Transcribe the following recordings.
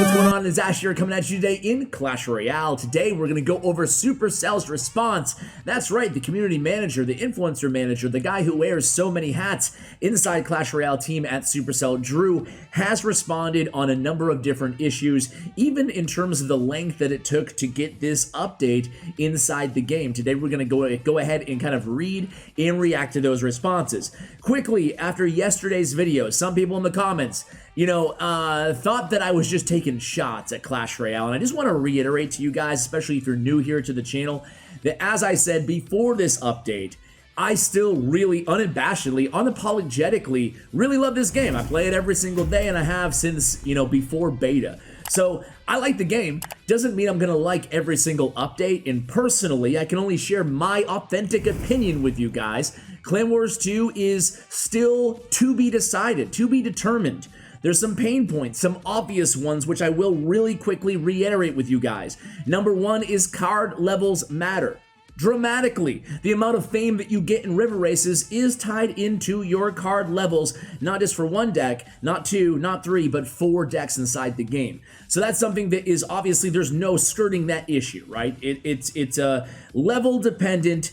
what's going on? It's Ash here coming at you today in Clash Royale. Today we're going to go over Supercell's response. That's right, the community manager, the influencer manager, the guy who wears so many hats inside Clash Royale team at Supercell, Drew, has responded on a number of different issues, even in terms of the length that it took to get this update inside the game. Today we're going to go ahead and kind of read and react to those responses. Quickly, after yesterday's video, some people in the comments, thought that I was just taking shots at Clash Royale, and I just want to reiterate to you guys, especially if you're new here to the channel, that as I said before this update, I still really unabashedly, unapologetically really love this game. I play it every single day, and I have since, before beta. So I like the game. Doesn't mean I'm going to like every single update, and personally, I can only share my authentic opinion with you guys. Clan Wars 2 is still to be decided, to be determined. There's some pain points, some obvious ones, which I will really quickly reiterate with you guys. Number one is card levels matter. Dramatically, the amount of fame that you get in river races is tied into your card levels, not just for one deck, not two, not three, but 4 decks inside the game. So that's something that is obviously, there's no skirting that issue, right? It's a level dependent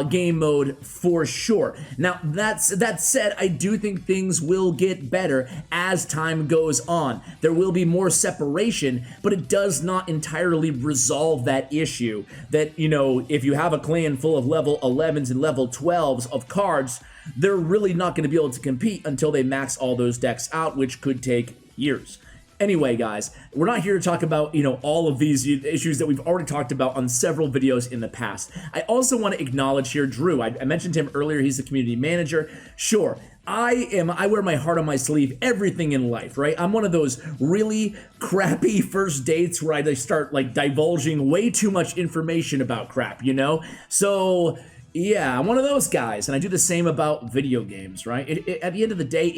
game mode for sure. Now, that said, I do think things will get better as time goes on. There will be more separation, but it does not entirely resolve that issue that, if you have a clan full of level 11s and level 12s of cards, they're really not going to be able to compete until they max all those decks out, which could take years. Anyway, guys, we're not here to talk about, all of these issues that we've already talked about on several videos in the past. I also want to acknowledge here Drew. I mentioned him earlier. He's the community manager. Sure, I wear my heart on my sleeve, everything in life, right? I'm one of those really crappy first dates where I just start, divulging way too much information about crap, So yeah, I'm one of those guys, and I do the same about video games, right? At the end of the day,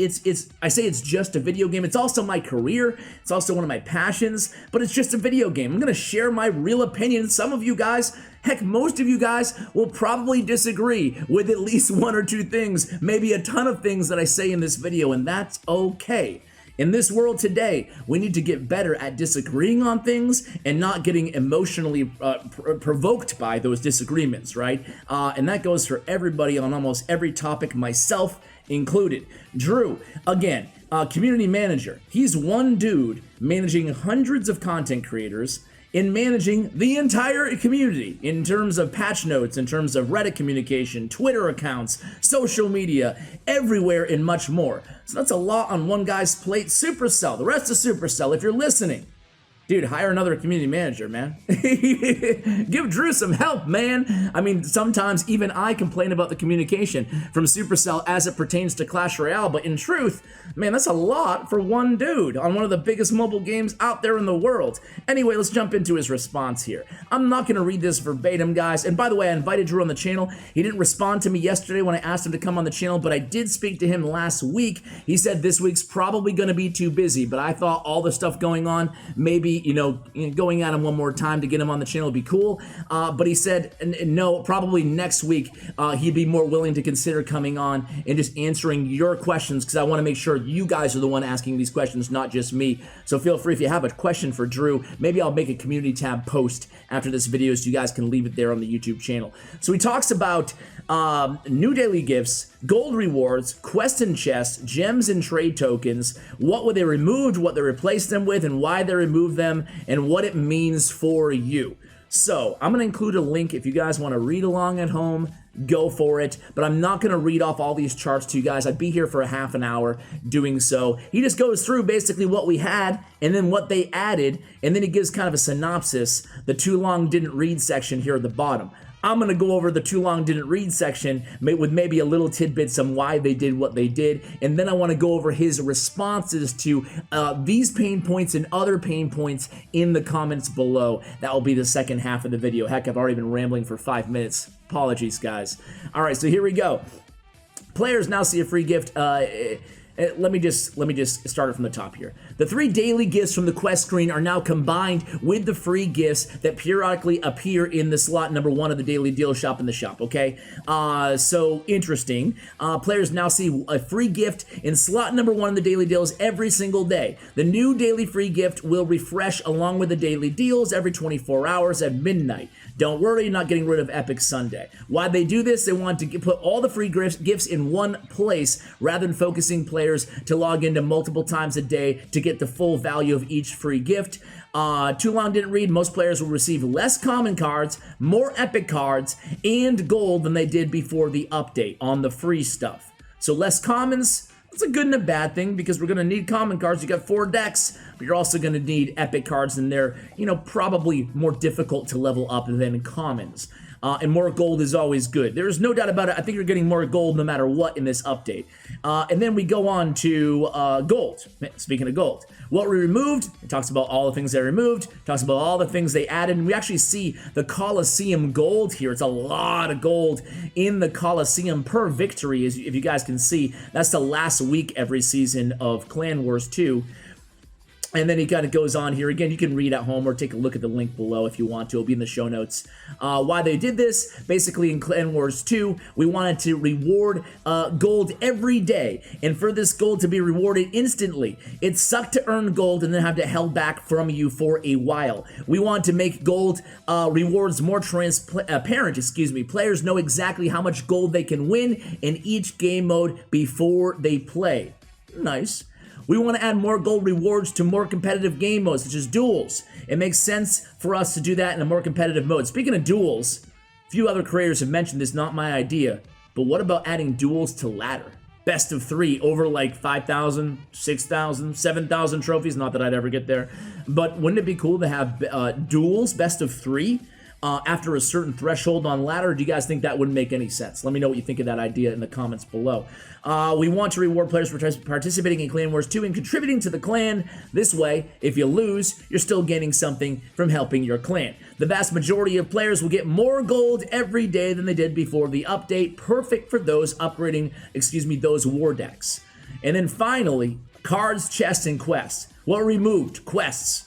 I say it's just a video game. It's also my career. It's also one of my passions, but it's just a video game. I'm going to share my real opinion. Some of you guys, heck, most of you guys will probably disagree with at least one or two things, maybe a ton of things that I say in this video, and that's okay. In this world today, we need to get better at disagreeing on things and not getting emotionally provoked by those disagreements, right? And that goes for everybody on almost every topic, myself included. Drew, again, community manager. He's one dude managing hundreds of content creators in managing the entire community in terms of patch notes, in terms of Reddit communication, Twitter accounts, social media, everywhere and much more. So that's a lot on one guy's plate. Supercell, the rest of Supercell, if you're listening, dude, hire another community manager, man. Give Drew some help, man. I mean, sometimes even I complain about the communication from Supercell as it pertains to Clash Royale, but in truth, man, that's a lot for one dude on one of the biggest mobile games out there in the world. Anyway, let's jump into his response here. I'm not going to read this verbatim, guys. And by the way, I invited Drew on the channel. He didn't respond to me yesterday when I asked him to come on the channel, but I did speak to him last week. He said this week's probably going to be too busy, but I thought all the stuff going on, maybe going at him one more time to get him on the channel would be cool. But he said, no, probably next week he'd be more willing to consider coming on and just answering your questions, because I want to make sure you guys are the one asking these questions, not just me. So feel free, if you have a question for Drew, maybe I'll make a community tab post after this video so you guys can leave it there on the YouTube channel. So he talks about new daily gifts, gold rewards, quest and chests, gems and trade tokens, what were they removed, what they replaced them with, and why they removed them, and what it means for you. So I'm going to include a link if you guys want to read along at home. Go for it, but I'm not going to read off all these charts to you guys. I'd be here for a half an hour doing so. He just goes through basically what we had and then what they added, and then he gives kind of a synopsis, the too long didn't read section here at the bottom. I'm going to go over the too long didn't read section with maybe a little tidbits on why they did what they did, and then I want to go over his responses to these pain points and other pain points in the comments below. That will be the second half of the video. Heck, I've already been rambling for 5 minutes. Apologies, guys. All right, so here we go. Players now see a free gift let me just start it from the top here. The 3 daily gifts from the quest screen are now combined with the free gifts that periodically appear in the slot number 1 of the daily deal shop in the shop, okay? So interesting. Players now see a free gift in slot number 1 in the daily deals every single day. The new daily free gift will refresh along with the daily deals every 24 hours at midnight. Don't worry, you're not getting rid of Epic Sunday. Why they do this? They want to put all the free gifts in one place rather than focusing players to log into multiple times a day to get the full value of each free gift. Too long didn't read. Most players will receive less common cards, more epic cards, and gold than they did before the update on the free stuff. So less commons. That's a good and a bad thing because we're going to need common cards. You got 4 decks, but you're also going to need epic cards, and they're, probably more difficult to level up than commons. And more gold is always good. There's no doubt about it. I think you're getting more gold no matter what in this update. And then we go on to gold. Speaking of gold, what we removed, it talks about all the things they removed, talks about all the things they added, and we actually see the Coliseum gold here. It's a lot of gold in the Coliseum per victory, if you guys can see. That's the last week every season of Clan Wars 2. And then he kind of goes on here. Again, you can read at home or take a look at the link below if you want to. It'll be in the show notes. Why they did this, basically in Clan Wars 2, we wanted to reward gold every day. And for this gold to be rewarded instantly, it sucked to earn gold and then have to held back from you for a while. We want to make gold rewards more transparent, Players know exactly how much gold they can win in each game mode before they play. Nice. We want to add more gold rewards to more competitive game modes, such as duels. It makes sense for us to do that in a more competitive mode. Speaking of duels, a few other creators have mentioned this, not my idea, but what about adding duels to ladder? Best of 3 over like 5,000, 6,000, 7,000 trophies. Not that I'd ever get there, but wouldn't it be cool to have duels, best of 3? After a certain threshold on ladder? Do you guys think that wouldn't make any sense? Let me know what you think of that idea in the comments below. We want to reward players for participating in Clan Wars 2 and contributing to the clan. This way, if you lose, you're still gaining something from helping your clan. The vast majority of players will get more gold every day than they did before the update, perfect for those upgrading, those war decks. And then finally, cards, chests, and quests. What removed? Quests.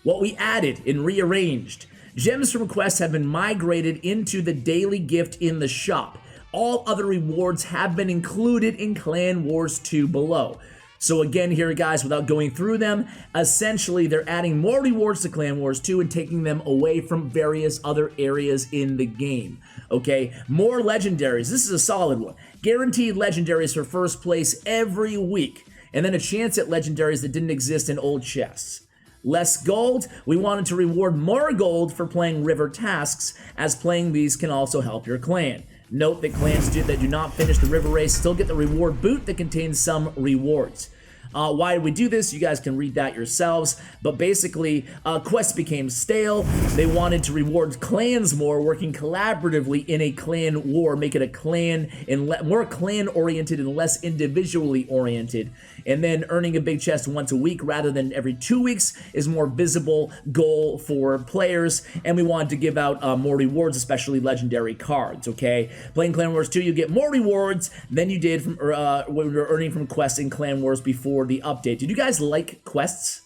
What we added and rearranged. Gems from quests have been migrated into the daily gift in the shop. All other rewards have been included in Clan Wars 2 below. So again here, guys, without going through them, essentially they're adding more rewards to Clan Wars 2 and taking them away from various other areas in the game. Okay, more legendaries. This is a solid one. Guaranteed legendaries for first place every week. And then a chance at legendaries that didn't exist in old chests. Less gold, we wanted to reward more gold for playing river tasks, as playing these can also help your clan. Note that clans that do not finish the river race still get the reward boot that contains some rewards. Why did we do this? You guys can read that yourselves. But basically, quests became stale. They wanted to reward clans more, working collaboratively in a clan war, make it a clan and more clan-oriented and less individually oriented. And then earning a big chest once a week rather than every 2 weeks is more visible goal for players. And we wanted to give out more rewards, especially legendary cards, okay? Playing Clan Wars 2, you get more rewards than you did from when you were earning from quests in Clan Wars before the update. Did you guys like quests?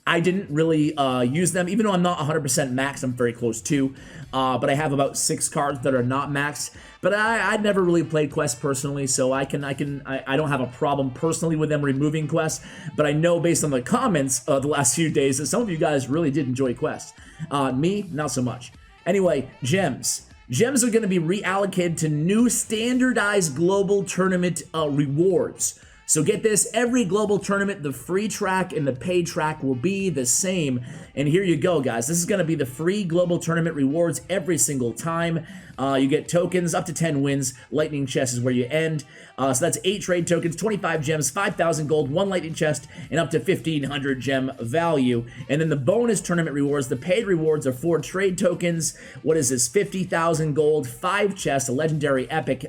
I didn't really use them, even though I'm not 100% maxed. I'm very close to, but I have about 6 cards that are not maxed. But I never really played quests personally, so I don't have a problem personally with them removing quests. But I know based on the comments of the last few days that some of you guys really did enjoy quests. Me, not so much. Anyway, gems. Gems are going to be reallocated to new standardized global tournament rewards. So get this, every global tournament, the free track and the paid track will be the same. And here you go, guys. This is going to be the free global tournament rewards every single time. You get tokens, up to 10 wins. Lightning chest is where you end. So that's 8 trade tokens, 25 gems, 5,000 gold, 1 lightning chest, and up to 1,500 gem value. And then the bonus tournament rewards, the paid rewards are 4 trade tokens. What is this? 50,000 gold, 5 chests, a legendary epic,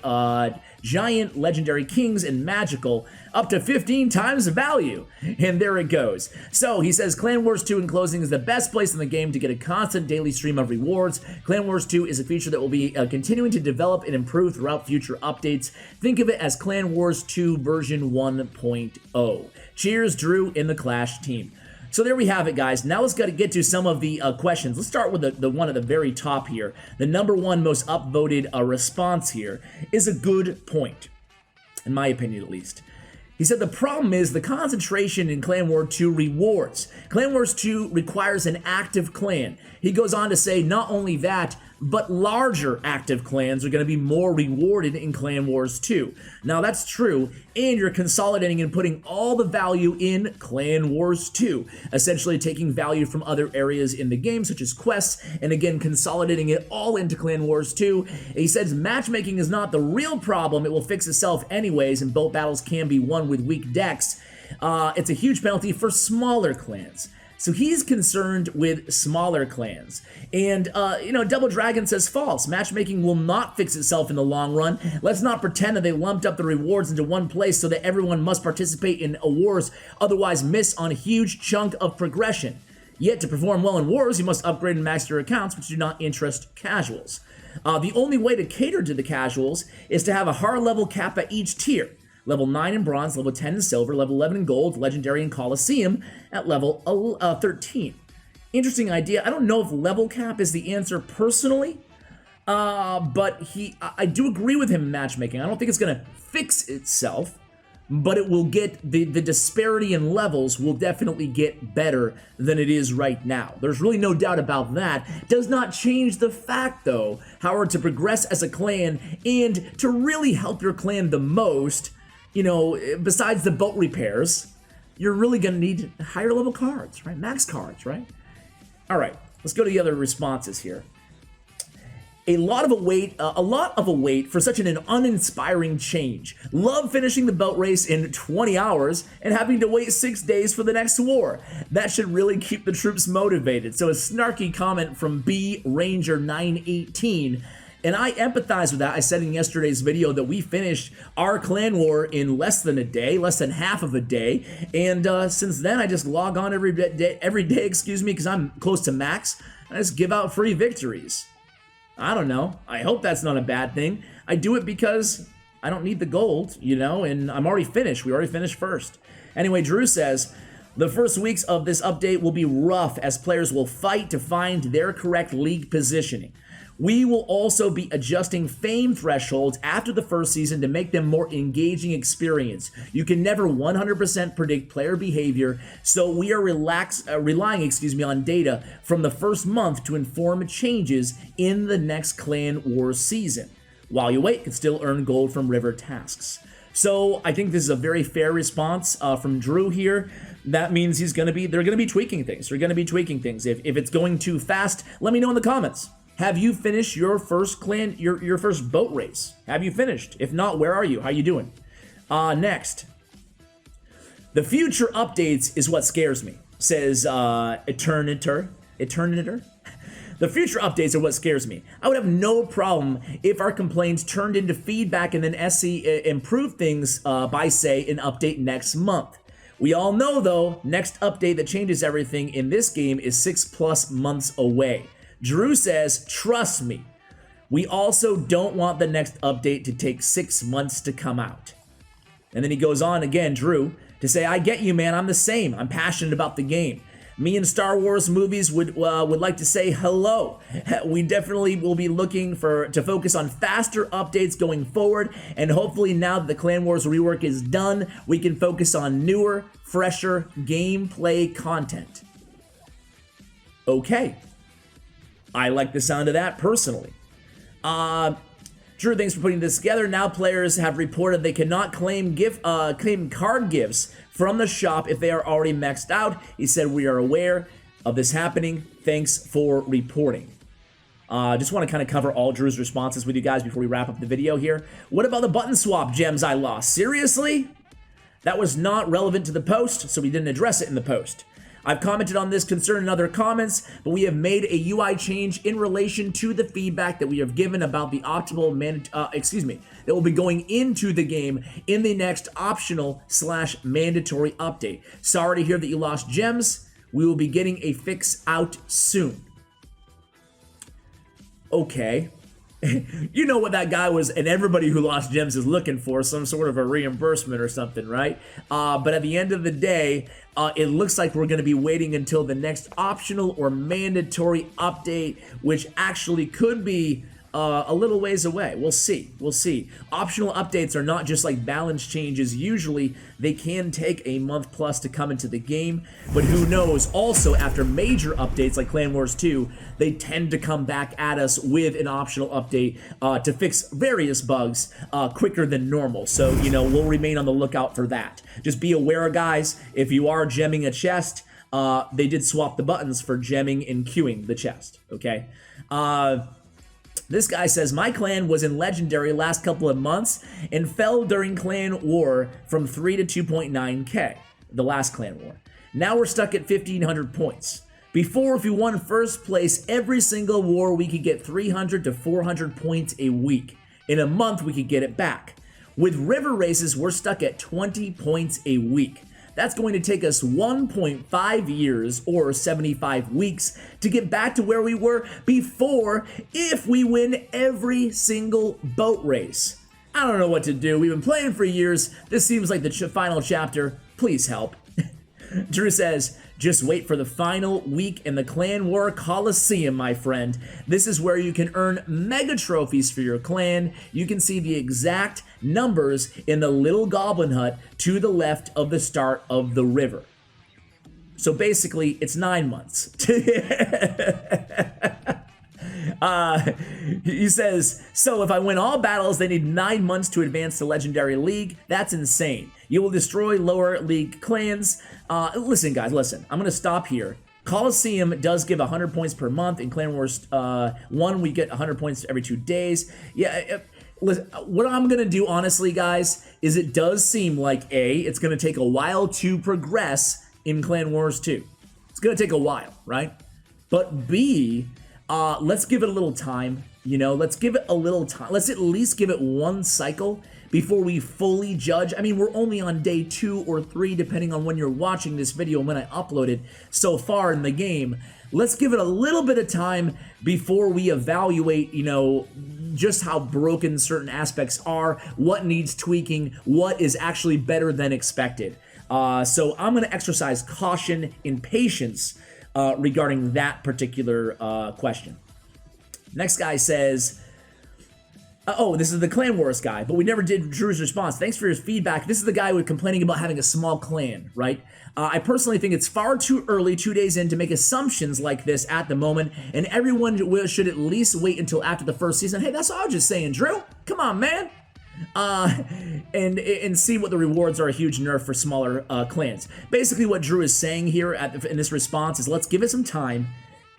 giant, legendary kings, and magical, up to 15 times the value. And there it goes. So he says Clan Wars 2 in closing is the best place in the game to get a constant daily stream of rewards. Clan Wars 2 is a feature that will be continuing to develop and improve throughout future updates. Think of it as Clan Wars 2 version 1.0. Cheers, Drew in the Clash team. So there we have it, guys. Now let's get to some of the questions. Let's start with the one at the very top here. The number one most upvoted response here is a good point, in my opinion at least. He said the problem is the concentration in Clan War 2 rewards. Clan Wars 2 requires an active clan. He goes on to say not only that, but larger active clans are going to be more rewarded in Clan Wars 2. Now that's true, and you're consolidating and putting all the value in Clan Wars 2, essentially taking value from other areas in the game, such as quests, and again, consolidating it all into Clan Wars 2. He says matchmaking is not the real problem, it will fix itself anyways, and both battles can be won with weak decks. It's a huge penalty for smaller clans. So he's concerned with smaller clans. And, Double Dragon says false. Matchmaking will not fix itself in the long run. Let's not pretend that they lumped up the rewards into one place so that everyone must participate in wars, otherwise miss on a huge chunk of progression. Yet to perform well in wars, you must upgrade and max your accounts, which do not interest casuals. The only way to cater to the casuals is to have a hard level cap at each tier. Level 9 in Bronze, level 10 in Silver, level 11 in Gold, Legendary and Coliseum at level 13. Interesting idea. I don't know if level cap is the answer personally, but I do agree with him in matchmaking. I don't think it's going to fix itself, but it will get, the disparity in levels will definitely get better than it is right now. There's really no doubt about that. Does not change the fact, though, however, to progress as a clan and to really help your clan the most, besides the boat repairs, you're really going to need higher level cards, right? Max cards, right? All right, let's go to the other responses here. A lot of a wait for such an uninspiring change. Love finishing the boat race in 20 hours and having to wait 6 days for the next war. That should really keep the troops motivated. So a snarky comment from B Ranger 918. And I empathize with that. I said in yesterday's video that we finished our clan war in less than a day, less than half of a day. And since then, I just log on every day, because I'm close to max. I just give out free victories. I don't know. I hope that's not a bad thing. I do it because I don't need the gold, and I'm already finished. We already finished first. Anyway, Drew says, the first weeks of this update will be rough as players will fight to find their correct league positioning. We will also be adjusting fame thresholds after the first season to make them more engaging experience. You can never 100% predict player behavior, so we are relying on data from the first month to inform changes in the next Clan Wars season. While you wait, you can still earn gold from river tasks. So I think this is a very fair response from Drew here. That means they're going to be tweaking things. They're going to be tweaking things. If it's going too fast, let me know in the comments. Have you finished your first your first boat race? Have you finished? If not, where are you? How you doing? Next. The future updates is what scares me, says Eterniter. The future updates are what scares me. I would have no problem if our complaints turned into feedback and then SC improved things by, say, an update next month. We all know, though, next update that changes everything in this game is 6+ months away. Drew says, trust me. We also don't want the next update to take 6 months to come out. And then he goes on again, Drew, to say, I get you, man. I'm the same. I'm passionate about the game. Me and Star Wars movies would like to say hello. We definitely will be looking to focus on faster updates going forward, and hopefully now that the Clan Wars rework is done, we can focus on newer, fresher gameplay content. Okay. I like the sound of that personally. Drew, thanks for putting this together. Now players have reported they cannot claim card gifts from the shop if they are already maxed out. He said, we are aware of this happening. Thanks for reporting. Just want to kind of cover all Drew's responses with you guys before we wrap up the video here. What about the button swap gems I lost? Seriously? That was not relevant to the post, so we didn't address it in the post. I've commented on this concern in other comments, but we have made a UI change in relation to the feedback that we have given about the optimal that will be going into the game in the next optional/mandatory update. Sorry to hear that you lost gems. We will be getting a fix out soon. Okay. You know what that guy was, and everybody who lost gems is looking for some sort of a reimbursement or something, right? But at the end of the day, it looks like we're going to be waiting until the next optional or mandatory update, which actually could be a little ways away. We'll see. We'll see. Optional updates are not just like balance changes. Usually, they can take a month plus to come into the game, but who knows? Also, after major updates like Clan Wars 2, they tend to come back at us with an optional update to fix various bugs quicker than normal. So, you know, we'll remain on the lookout for that. Just be aware, guys, if you are gemming a chest, they did swap the buttons for gemming and queuing the chest, okay? This guy says, my clan was in Legendary last couple of months and fell during Clan War from 3 to 2.9k, the last Clan War. Now we're stuck at 1,500 points. Before, if we won first place every single war, we could get 300 to 400 points a week. In a month, we could get it back. With river races, we're stuck at 20 points a week. That's going to take us 1.5 years or 75 weeks to get back to where we were before if we win every single boat race. I don't know what to do. We've been playing for years. This seems like the final chapter. Please help. Drew says, just wait for the final week in the Clan War Coliseum, my friend. This is where you can earn mega trophies for your clan. You can see the exact numbers in the little goblin hut to the left of the start of the river. So basically, it's 9 months. He says, so if I win all battles, they need 9 months to advance to Legendary League. That's insane. You will destroy lower league clans. Listen, guys, listen. I'm going to stop here. Coliseum does give 100 points per month. In Clan Wars 1, we get 100 points every 2 days. Yeah, listen, what I'm going to do, honestly, guys, is it does seem like, A, it's going to take a while to progress in Clan Wars 2. It's going to take a while, right? But B, let's give it a little time, you know, let's give it a little time. Let's at least give it one cycle before we fully judge. I mean, we're only on day 2 or 3, depending on when you're watching this video and when I upload it so far in the game. Let's give it a little bit of time before we evaluate, you know, just how broken certain aspects are, what needs tweaking, what is actually better than expected. So I'm going to exercise caution and patience regarding that particular question. Next guy says, oh, this is the Clan Wars guy, but we never did Drew's response. Thanks for his feedback. This is the guy who was complaining about having a small clan, right? I personally think it's far too early, 2 days in, to make assumptions like this at the moment, and everyone should at least wait until after the first season. Hey, that's all I was just saying, Drew. Come on, man. And see what the rewards are. A huge nerf for smaller clans. Basically, what Drew is saying here in this response is let's give it some time.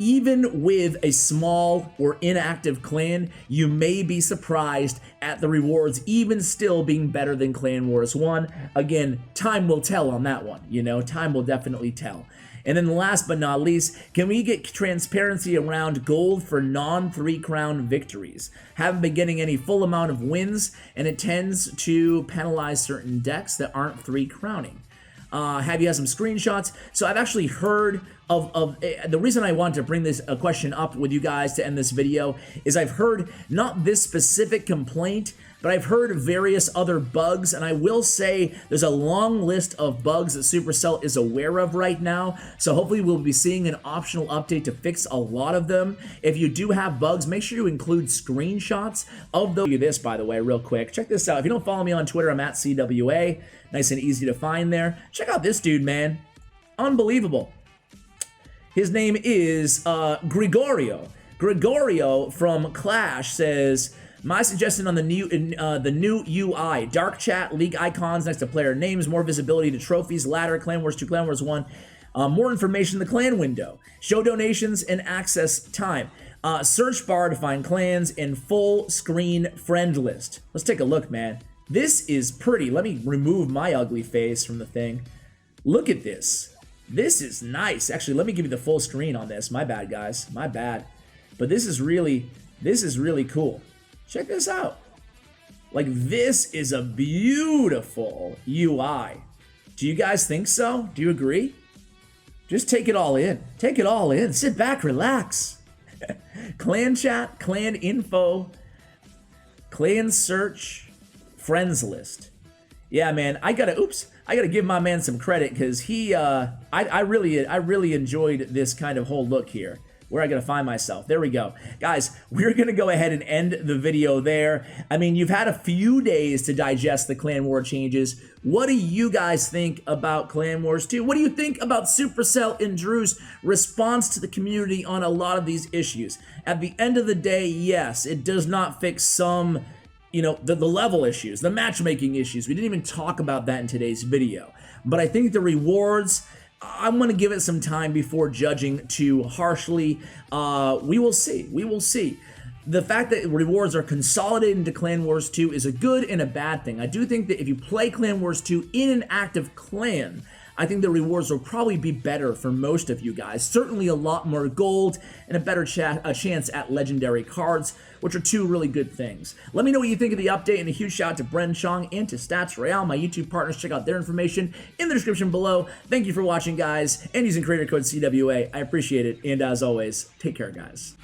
Even with a small or inactive clan, you may be surprised at the rewards even still being better than Clan Wars 1. Again, time will tell on that one, you know, time will definitely tell. And then last but not least, can we get transparency around gold for non-3 crown victories? Haven't been getting any full amount of wins, and it tends to penalize certain decks that aren't 3 crowning. Have you had some screenshots? So I've actually heard of the reason I want to bring this question up with you guys to end this video is I've heard not this specific complaint, but I've heard various other bugs, and I will say there's a long list of bugs that Supercell is aware of right now, so hopefully we'll be seeing an optional update to fix a lot of them. If you do have bugs, make sure you include screenshots of those. This, by the way, real quick. Check this out. If you don't follow me on Twitter, I'm at CWA. Nice and easy to find there. Check out this dude, man. Unbelievable. His name is Gregorio. Gregorio from Clash says, my suggestion on the new UI, dark chat, league icons next to player names, more visibility to trophies, ladder, Clan Wars 2, Clan Wars 1, more information in the clan window, show donations and access time, search bar to find clans, and full screen friend list. Let's take a look, man. This is pretty. Let me remove my ugly face from the thing. Look at this. This is nice. Actually, let me give you the full screen on this. My bad, guys. My bad. But this is really cool. Check this out. Like, this is a beautiful UI. Do you guys think so? Do you agree? Just take it all in. Take it all in. Sit back, relax. Clan chat, clan info, Clan search, friends list. Yeah, man, I gotta give my man some credit because he, I really enjoyed this kind of whole look here. Where I gotta find myself? There we go. Guys, we're gonna go ahead and end the video there. I mean, you've had a few days to digest the Clan War changes. What do you guys think about Clan Wars 2? What do you think about Supercell and Drew's response to the community on a lot of these issues? At the end of the day, yes, it does not fix some, you know, the level issues, the matchmaking issues. We didn't even talk about that in today's video. But I think the rewards, I'm going to give it some time before judging too harshly. We will see. We will see. The fact that rewards are consolidated into Clan Wars 2 is a good and a bad thing. I do think that if you play Clan Wars 2 in an active clan, I think the rewards will probably be better for most of you guys. Certainly a lot more gold and a better chance at legendary cards, which are two really good things. Let me know what you think of the update, and a huge shout out to Bren Chong and to Stutts, Royale, my YouTube partners. Check out their information in the description below. Thank you for watching, guys, and using creator code CWA. I appreciate it, and as always, take care, guys.